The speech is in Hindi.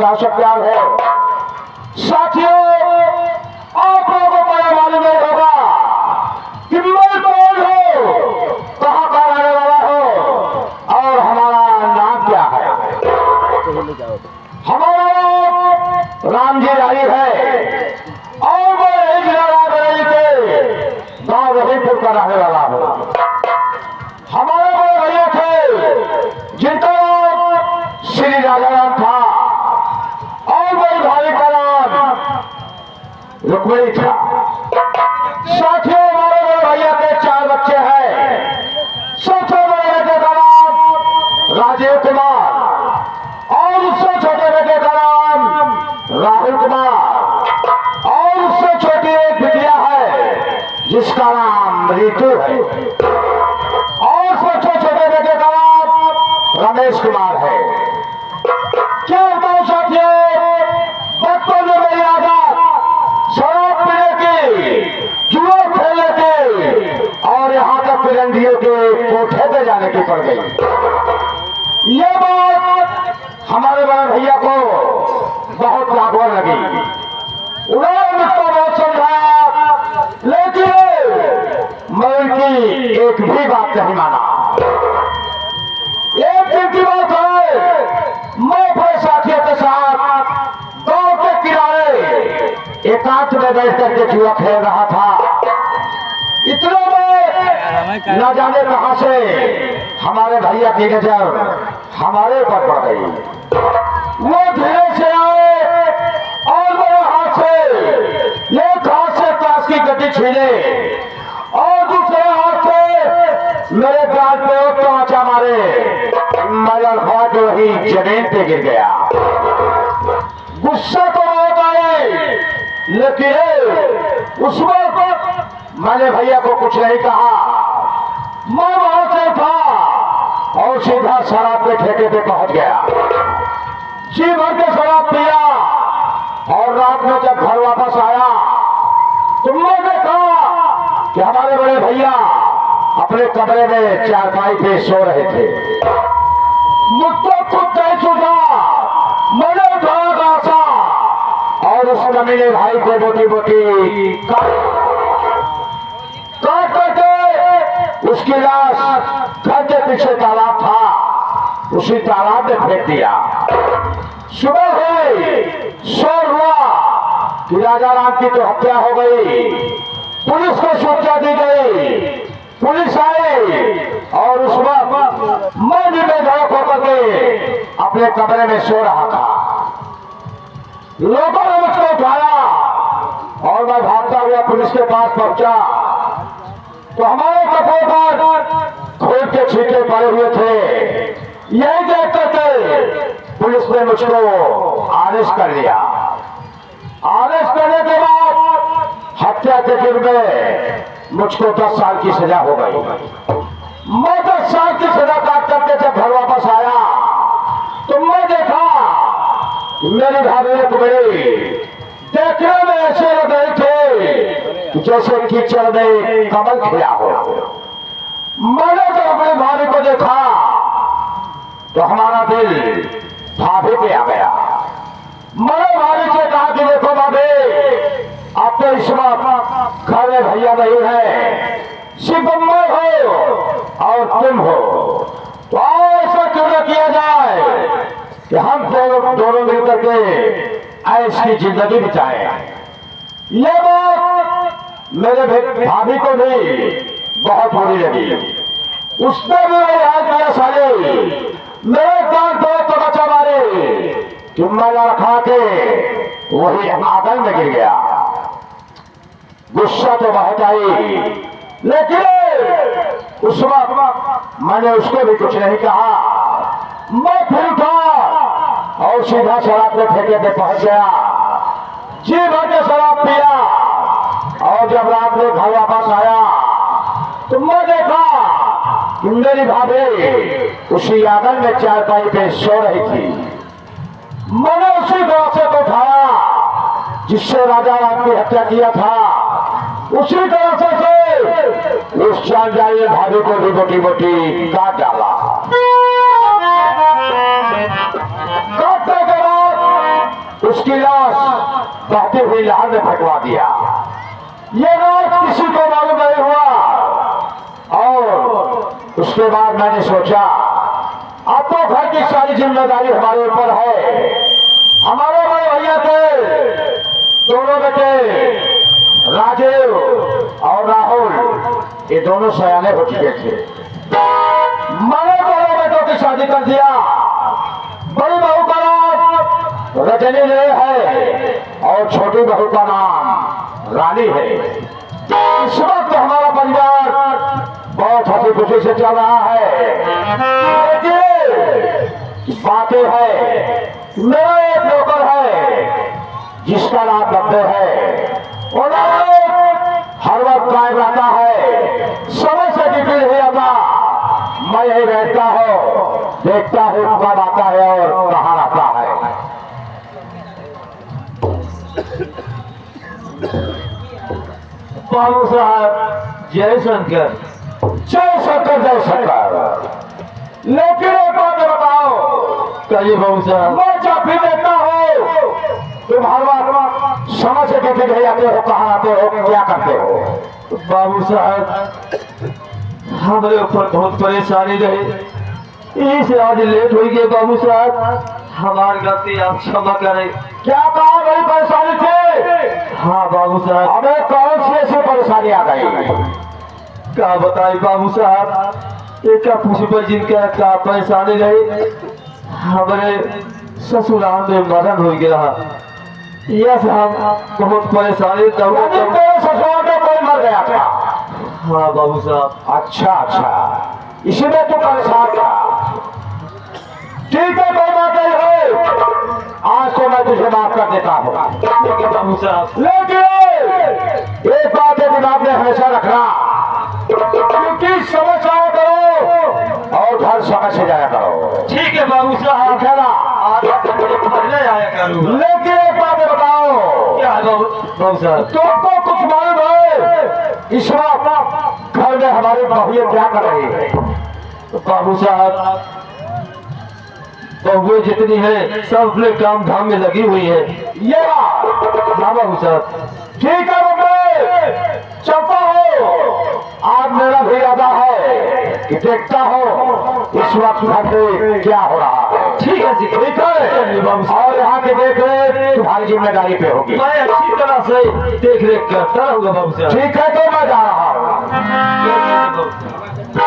का प्यार है। साथियों, आप लोगों को बड़ा मालूम नहीं होगा कि मैं कौन हूँ, कहाँ का रहने वाला हूँ और हमारा नाम क्या है। हमारा नाम राम जी राही है और मैं यही जिला रायबरेली के गांव रहीपुर का रहने वाला हूँ। हमारे बड़े भैया थे जिनका नाम श्री राजा राम था और बड़ी भाई का नाम रुक्मिणी था। साथियों, हमारे बड़े भैया के 4 बच्चे हैं। सबसे बड़े बेटे का नाम राजीव कुमार और उससे छोटे बेटे का नाम राहुल कुमार और उससे छोटी एक बिटिया है जिसका नाम रितु है और सबसे छोटे बेटे का नाम रमेश कुमार है। क्या बताऊं साथियों, बचपन में मेरी आदत शराब पीने की, जुआ खेलने की और यहाँ तक फिरंगियों के कोठे पे जाने की पड़ गई। ये बात हमारे बड़े भैया को बहुत लागू लगी। उन्होंने मुझको बहुत समझाया, लेकिन मैं उनकी एक भी बात नहीं माना। एक दिन की बात है, मैं अपने साथियों के साथ गांव के किनारे एकांत में बैठ करके जुआ खेल रहा था। इतने में न जाने कहां से हमारे भैया की नजर हमारे ऊपर पड़ गई। वो धीरे से आए और मेरे हाथ से एक हाथ से ताश की गड्डी छीने और दूसरे हाथ से मेरे गाल पे तमाचा मारे। मगर हाथ वही जमीन पे गिर गया। गुस्सा तो बहुत आए, लेकिन उस वक्त मैंने भैया को कुछ नहीं कहा। मैं वहां से था और सीधा शराब के ठेके पे पहुंच गया। जी भर के शराब पिया और रात में जब घर वापस आया तो मैं देखा कि हमारे बड़े भैया अपने कमरे में चारपाई पे सो रहे थे। मुझको खुद नहीं सूझा, मैंने उठाया गासा और उस कमीने भाई को बोटी बोटी काट करके उसकी लाश घर के पीछे तालाब था, उसी तालाब में फेंक दिया। सुबह हुई, शोर हुआ कि राजा राम की तो हत्या हो गई। पुलिस को सूचना दी गई, पुलिस आई और उस वक्त मैं भी बेघर होकर के अपने कमरे में सो रहा था। लोगों ने मुझको उठाया और मैं भागता हुआ पुलिस के पास पहुंचा तो हमारे कपड़ों पर खून के छींटे पड़े हुए थे। यही देख करके पुलिस ने मुझको अरेस्ट कर लिया। अरेस्ट करने के बाद हत्या के जुर्म में मुझको 10 साल की सजा हो गई। मैं 10 साल की सजा काट करके जब घर वापस आया तो मैं देखा कि मेरी भाभी रुक्मिणी देखने में ऐसे लग रहे थे जैसे कीचड़ में कमल खिला हो। मैंने जब अपनी भाभी को देखा तो हमारा दिल भाभी पे आ गया। मैंने भाभी से कहा कि देखो भाभी, अब तो इस वक्त घर में भैया नहीं है, सिर्फ मैं हो और तुम हो, तो ऐसा क्यों न किया जाए कि हम दोनों मिलकर के ऐश की जिंदगी बिताएं। ये बात मेरे भाभी को भी बहुत बुरी लगी। उसने भी मेरे हाल किया साले, मेरे कान को तमाचा मारे कि मैं लड़खा के वही आंगन में गिर गया। गुस्सा तो बहुत आई, लेकिन उस वक्त मैंने उसको भी कुछ नहीं कहा। मैं फिर उठा और सीधा शराब के ठेके पे पहुंच गया। जी भर के शराब पिया और जब रात में घर वापस आया तो मैं देखा कि मेरी भाभी उसी आंगन में चारपाई पे सो रही थी। मैंने उसी गांसे को उठाया जिससे राजा राम की हत्या किया था, उसी तरह से उस चांदाई भाभी को भी मोटी मोटी काट डाला। काटने के बाद उसकी लाश बहती हुई लहर में फेंकवा दिया। ये रात किसी को मालूम नहीं हुआ। और उसके बाद मैंने सोचा अब तो घर की सारी जिम्मेदारी हमारे ऊपर है। हमारे बड़े भैया थे दोनों बेटे राजीव और राहुल, ये दोनों सयाने हो चुके थे। मैंने दोनों बेटों की शादी कर दिया। बड़ी बहू का नाम रजनी ले है और छोटी बहू का नाम रानी है। इस वक्त हमारा परिवार बहुत हंसी खुशी से चल रहा है। लेकिन बातें है, मेरा एक नौकर है जिसका नाम बब्बे है। और हर वक्त कायम रहता है, समय से ड्यूटी नहीं आता। मैं यही बैठता हूँ, देखता हूँ कब आता है और कहाँ आता है। बाबू साहब जय शंकर। जय शंकर जय शंकर। लेकिन एक बात बताओ, कहिए बाबू साहब। मैं जब भी देखता हूँ तुम हर बार समय से ड्यूटी नहीं आते हो, कहाँ आते हो, क्या करते हो? बाबू साहब हमारे ऊपर बहुत परेशानी रही, इसे आज लेट हो गए। बाबू साहब हमारी गलती आप क्षमा करें। क्या कहा बड़ी परेशानी थी? हाँ बाबू साहब। हमें कौन सी ऐसी परेशानी आ गई? क्या बताई बाबू साहब, एक पुष्प जिनका क्या परेशानी रही। हमारे ससुराल में मरण हो गया। यस हम बहुत परेशानी। ससुराल में कोई मर गया था? हाँ बाबू साहब। अच्छा अच्छा, इसीलिए तो परेशान था। ठीक है, कोई बात नहीं है, आज तो मैं तुझे माफ कर देता हूँ। बाबू साहब लेकिन एक बात है दिमाग में हमेशा रखना, क्योंकि समय से आया करो और घर समय से जाया करो। ठीक है बाबू साहब। ठीक है ना? पहले आया करूँगा। लेकिन एक बात बताओ, क्या है बाबू साहब? तुमको कुछ मालूम है इस वक्त घर में हमारी बहुएं क्या कर रही है? बाबू साहब बहुएं जितनी है सब अपने काम धाम में लगी हुई है। ये बात? हाँ बाबू साहब। ठीक है बब्बे, चलता हो। आज मेरा भी इरादा है कि देखता हो इस वक्त घर पे क्या हो रहा है। ठीक है जी। ठीक है, और यहाँ की देख रेख तुम्हारी जिम्मेदारी पे होगी। मैं अच्छी तरह से देख रेख करता रहूंगा बाबू साहब। ठीक है, तो मैं जा रहा हूँ। बाबू साहब।